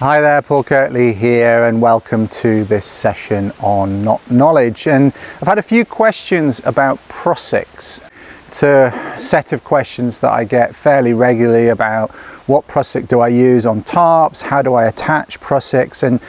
Hi there, Paul Kirtley here, and welcome to this session on knowledge. And I've had a few questions about Prusiks. It's a set of questions that I get fairly regularly about what Prusik do I use on tarps, how do I attach Prusiks, and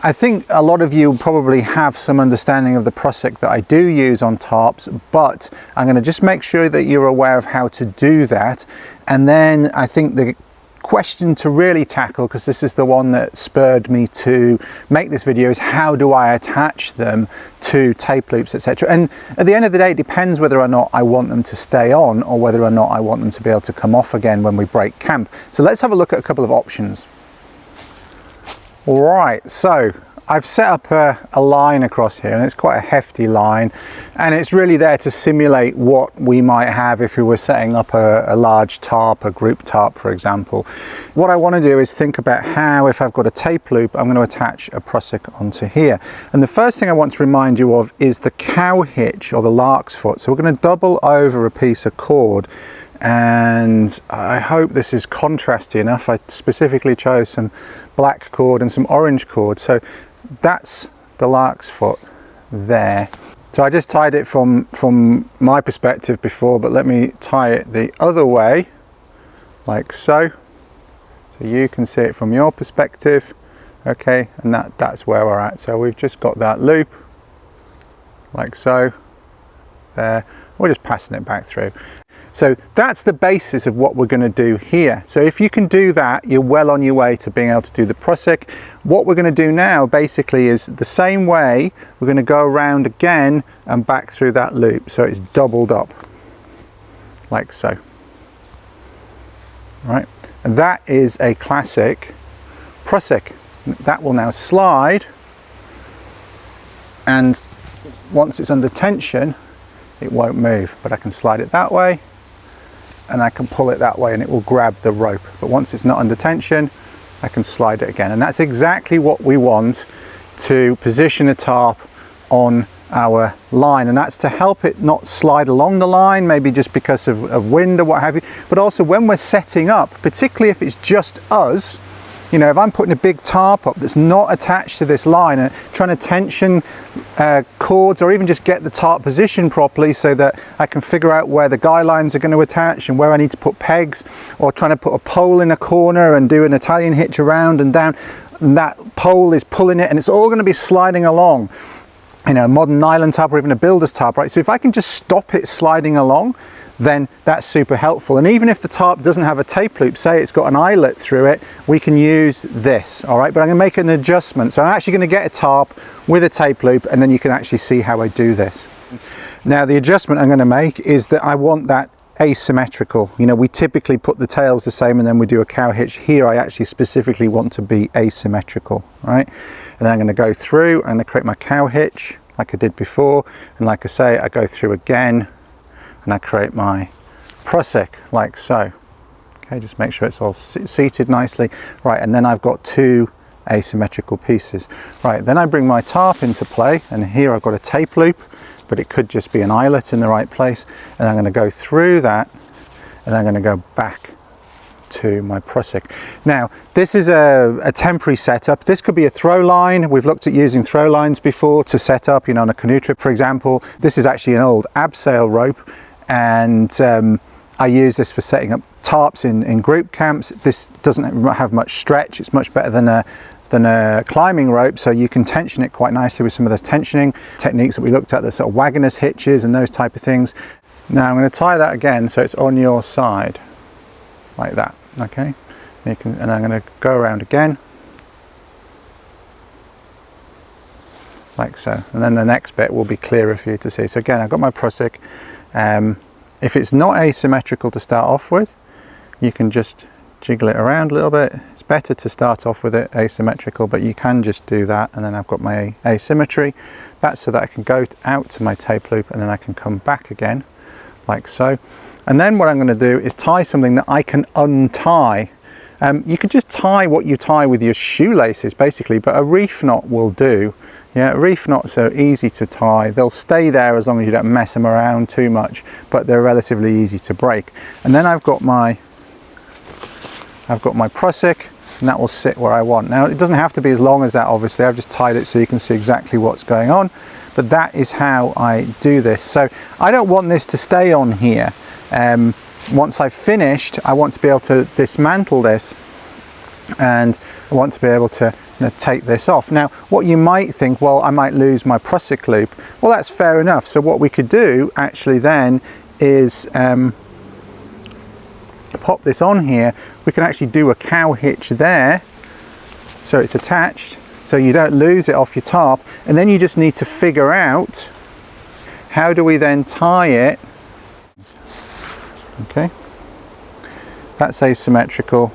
I think a lot of you probably have some understanding of the Prusik that I do use on tarps, but I'm going to just make sure that you're aware of how to do that. And then I think the question to really tackle, because this is the one that spurred me to make this video, is how do I attach them to tape loops, etc. And at the end of the day, it depends whether or not I want them to stay on or whether or not I want them to be able to come off again when we break camp. So let's have a look at a couple of options. All right, so I've set up a line across here, and it's quite a hefty line, and it's really there to simulate what we might have if we were setting up a large tarp, a group tarp, for example. What I want to do is think about how, if I've got a tape loop, I'm going to attach a Prusik onto here. And the first thing I want to remind you of is the cow hitch, or the lark's foot. So we're going to double over a piece of cord, and I hope this is contrasty enough. I specifically chose some black cord and some orange cord. So that's the lark's foot there. So I just tied it from my perspective before, but let me tie it the other way, like so. So you can see it from your perspective, okay, and that's where we're at. So we've just got that loop, like so, there. We're just passing it back through. So that's the basis of what we're going to do here. So if you can do that, you're well on your way to being able to do the Prusik. What we're going to do now basically is the same way. We're going to go around again and back through that loop. So it's doubled up, like so. Right, and that is a classic Prusik. That will now slide, and once it's under tension, it won't move, but I can slide it that way, and I can pull it that way and it will grab the rope. But once it's not under tension, I can slide it again. And that's exactly what we want to position a tarp on our line. And that's to help it not slide along the line, maybe just because of wind or what have you. But also when we're setting up, particularly if it's just us, you know, if I'm putting a big tarp up that's not attached to this line and trying to tension cords, or even just get the tarp positioned properly so that I can figure out where the guy lines are going to attach and where I need to put pegs, or trying to put a pole in a corner and do an Italian hitch around and down, and that pole is pulling it and it's all going to be sliding along, you know, a modern nylon tarp or even a builder's tarp, right? So if I can just stop it sliding along, then that's super helpful. And even if the tarp doesn't have a tape loop, say it's got an eyelet through it, we can use this, all right? But I'm gonna make an adjustment. So I'm actually gonna get a tarp with a tape loop, and then you can actually see how I do this. Now the adjustment I'm gonna make is that I want that asymmetrical. You know, we typically put the tails the same and then we do a cow hitch. Here I actually specifically want to be asymmetrical, right? And then I'm gonna go through, I'm gonna create my cow hitch like I did before. And like I say, I go through again, and I create my Prusik like so. Okay, just make sure it's all seated nicely. Right, and then I've got two asymmetrical pieces. Right, then I bring my tarp into play, and here I've got a tape loop, but it could just be an eyelet in the right place. And I'm going to go through that, and I'm going to go back to my Prusik. Now, this is a temporary setup. This could be a throw line. We've looked at using throw lines before to set up, you know, on a canoe trip, for example. This is actually an old abseil rope, and I use this for setting up tarps in group camps. This doesn't have much stretch. It's much better than a climbing rope, so you can tension it quite nicely with some of those tensioning techniques that we looked at, the sort of wagoners hitches and those type of things. Now I'm going to tie that again so it's on your side, like that, okay? And I'm going to go around again, like so. And then the next bit will be clearer for you to see. So again, I've got my Prusik. If it's not asymmetrical to start off with, you can just jiggle it around a little bit. It's better to start off with it asymmetrical, but you can just do that. And then I've got my asymmetry. That's so that I can go out to my tape loop, and then I can come back again, like so. And then what I'm going to do is tie something that I can untie. You could just tie what you tie with your shoelaces basically, but a reef knot will do. Yeah, reef knots are easy to tie. They'll stay there as long as you don't mess them around too much, but they're relatively easy to break. And then I've got my Prusik, and that will sit where I want. Now it doesn't have to be as long as that, obviously. I've just tied it so you can see exactly what's going on, but that is how I do this. So I don't want this to stay on here. Once I've finished, I want to be able to dismantle this, and I want to be able to take this off. Now what you might think, well, I might lose my Prusik loop. Well, that's fair enough. So what we could do actually then is pop this on here. We can actually do a cow hitch there, so it's attached, so you don't lose it off your tarp, and then you just need to figure out how do we then tie it. Okay, that's asymmetrical.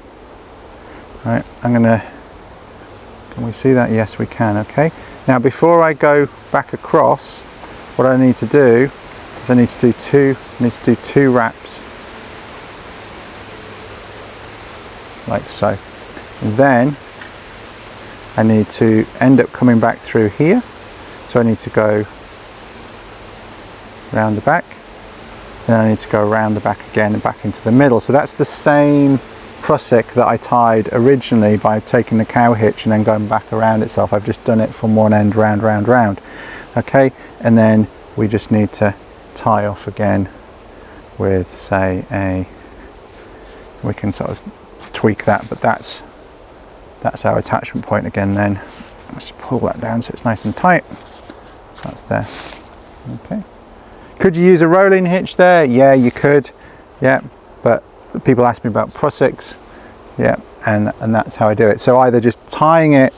Right, can we see that? Yes, we can. Okay, now before I go back across, what I need to do is I need to do two wraps, like so. And then I need to end up coming back through here, so I need to go round the back, then I need to go around the back again and back into the middle. So that's the same Prusik that I tied originally by taking the cow hitch and then going back around itself. I've just done it from one end round, round, round. Okay, and then we just need to tie off again with, say, we can sort of tweak that, but that's our attachment point again. Then let's pull that down so it's nice and tight. That's there. Okay, could you use a rolling hitch there? Yeah, you could. Yeah, but people ask me about Prusiks. Yeah, and that's how I do it. So either just tying it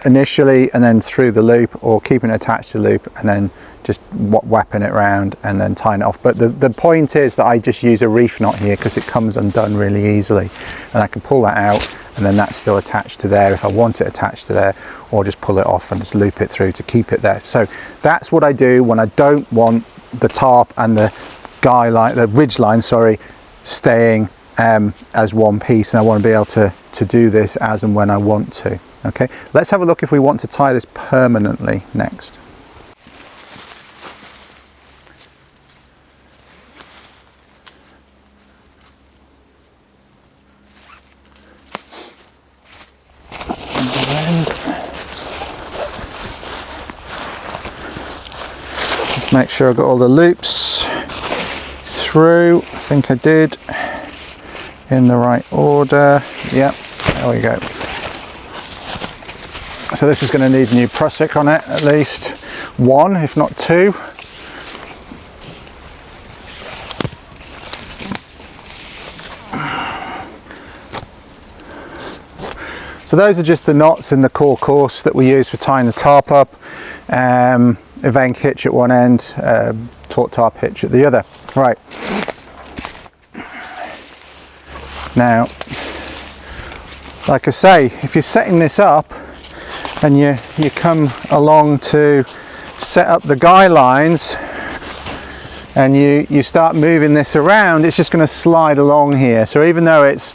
initially and then through the loop, or keeping it attached to the loop and then just whapping it round and then tying it off. But the point is that I just use a reef knot here because it comes undone really easily, and I can pull that out and then that's still attached to there if I want it attached to there, or just pull it off and just loop it through to keep it there. So that's what I do when I don't want the tarp and the ridge line, sorry, staying as one piece, and I want to be able to do this as and when I want to. Okay, let's have a look if we want to tie this permanently next. Just make sure I've got all the loops through. I think I did in the right order. Yep, there we go. So this is going to need a new Prusik on it, at least one, if not two. So those are just the knots in the core course that we use for tying the tarp up. A Venk hitch at one end, taut tarp hitch at the other. Right. Now, like I say, if you're setting this up and you come along to set up the guy lines and you start moving this around, it's just going to slide along here. So even though it's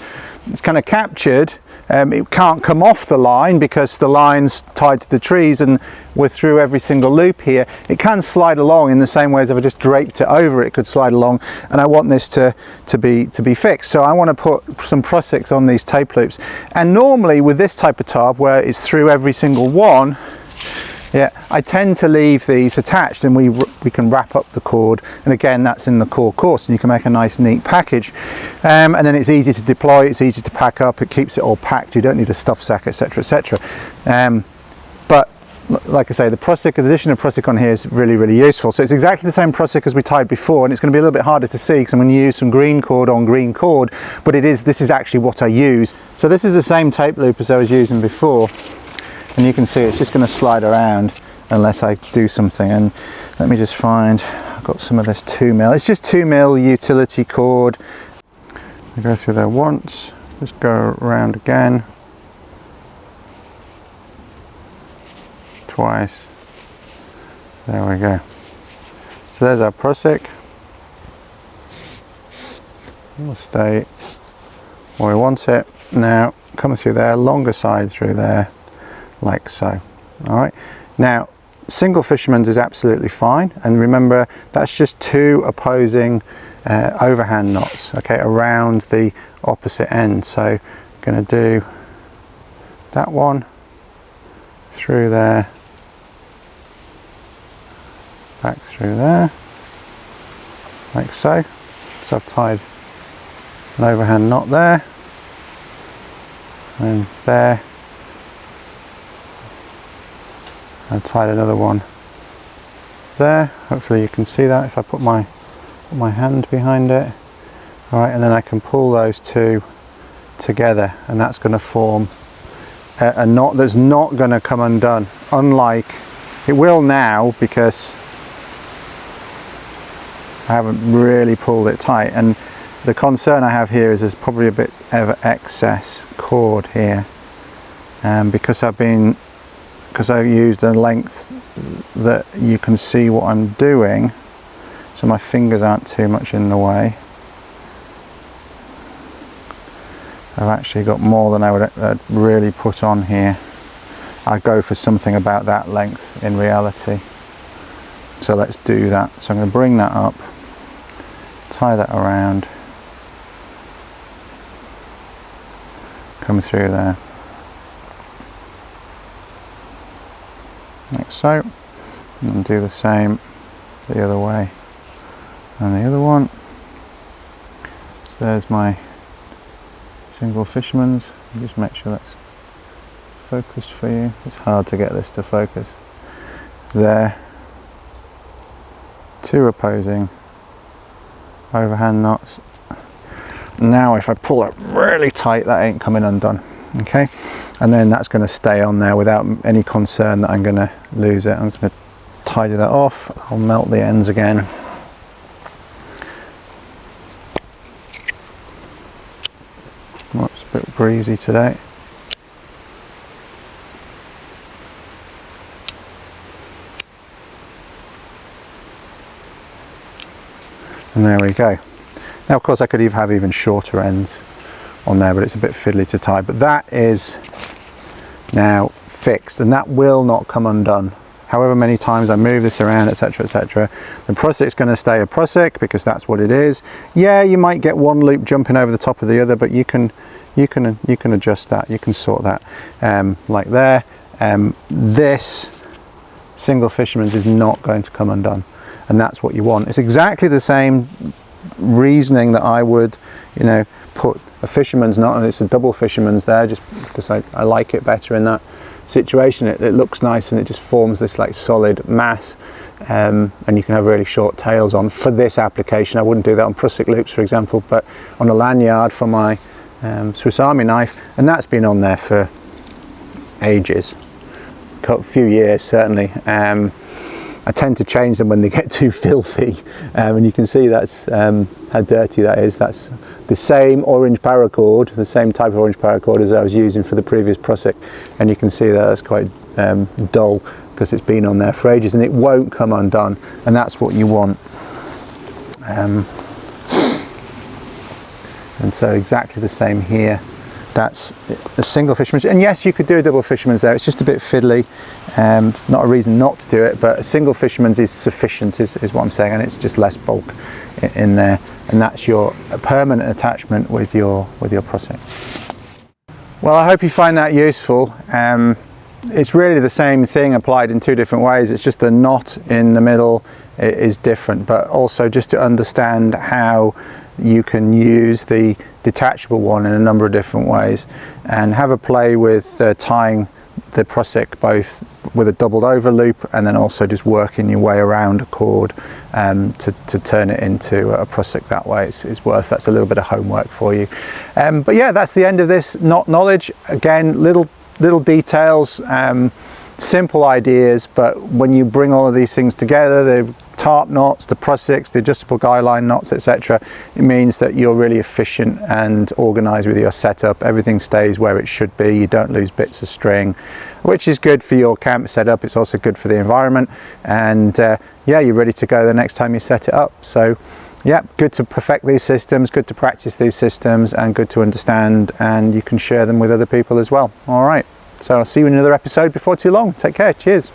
kind of captured, it can't come off the line because the line's tied to the trees and we're through every single loop here. It can slide along in the same way as if I just draped it over, it could slide along, and I want this to be fixed. So I want to put some Prusiks on these tape loops. And normally with this type of tarp where it's through every single one, yeah, I tend to leave these attached, and we can wrap up the cord, and again that's in the core course, and you can make a nice neat package, and then it's easy to deploy, it's easy to pack up, it keeps it all packed, you don't need a stuff sack, etc, etc. But like I say, the addition of Prusik on here is really, really useful. So it's exactly the same Prusik as we tied before, and it's going to be a little bit harder to see because I'm going to use some green cord on green cord, but this is actually what I use. So this is the same tape loop as I was using before, and you can see it's just going to slide around unless I do something. And let me just find, I've got some of this 2mm, it's just 2mm utility cord. I go through there once, just go around again, twice, there we go. So there's our Prusik. We'll stay where we want it. Now come through there, longer side through there, like so. All right, now single fisherman's is absolutely fine, and remember that's just two opposing overhand knots, okay, around the opposite end. So I'm going to do that one through there, back through there, like so. So I've tied an overhand knot there, and there. I've tied another one there. Hopefully you can see that if I put my hand behind it. All right, and then I can pull those two together, and that's going to form a knot that's not going to come undone, unlike it will now, because I haven't really pulled it tight. And the concern I have here is there's probably a bit of excess cord here, because I used a length that you can see what I'm doing, so my fingers aren't too much in the way. I've actually got more than I would really put on here. I'd go for something about that length in reality. So let's do that. So I'm going to bring that up, tie that around, come through there, like so, and do the same the other way, and the other one. So there's my single fisherman's. Just make sure that's focused for you. It's hard to get this to focus. There, two opposing overhand knots. Now if I pull it really tight, that ain't coming undone. Okay, and then that's going to stay on there without any concern that I'm going to lose it. I'm going to tidy that off. I'll melt the ends again. Oh, it's a bit breezy today. And there we go. Now of course I could have even shorter ends on there, but it's a bit fiddly to tie. But that is now fixed, and that will not come undone. However many times I move this around, etc, etc, the Prusik's going to stay a Prusik, because that's what it is. Yeah, you might get one loop jumping over the top of the other, but you can adjust that. You can sort that like there. This single fisherman's is not going to come undone, and that's what you want. It's exactly the same reasoning that I would, you know, put a fisherman's knot, and it's a double fisherman's there, just because I like it better in that situation. It looks nice, and it just forms this like solid mass, and you can have really short tails on. For this application, I wouldn't do that on Prusik loops, for example, but on a lanyard for my Swiss Army knife, and that's been on there for ages, a few years certainly. I tend to change them when they get too filthy, and you can see that's how dirty that is. That's the same orange paracord, the same type of orange paracord as I was using for the previous Prusik, and you can see that that's quite dull because it's been on there for ages, and it won't come undone, and that's what you want. And so exactly the same here. That's a single fisherman's, and yes, you could do a double fisherman's there. It's just a bit fiddly, not a reason not to do it, but a single fisherman's is sufficient, is what I'm saying, and it's just less bulk in there, and that's your permanent attachment with your Prusik. Well, I hope you find that useful. It's really the same thing applied in two different ways. It's just the knot in the middle is different, but also just to understand how you can use the detachable one in a number of different ways, and have a play with tying the Prusik both with a doubled over loop, and then also just working your way around a cord to turn it into a Prusik that way. It's worth, that's a little bit of homework for you. But yeah, that's the end of this knot knowledge. Again, little details, simple ideas, but when you bring all of these things together, the tarp knots, the Prusiks, the adjustable guy line knots, etc., it means that you're really efficient and organized with your setup. Everything stays where it should be. You don't lose bits of string, which is good for your camp setup. It's also good for the environment, and yeah, you're ready to go the next time you set it up. So yeah, good to perfect these systems, good to practice these systems, and good to understand, and you can share them with other people as well. All right, so I'll see you in another episode before too long. Take care. Cheers.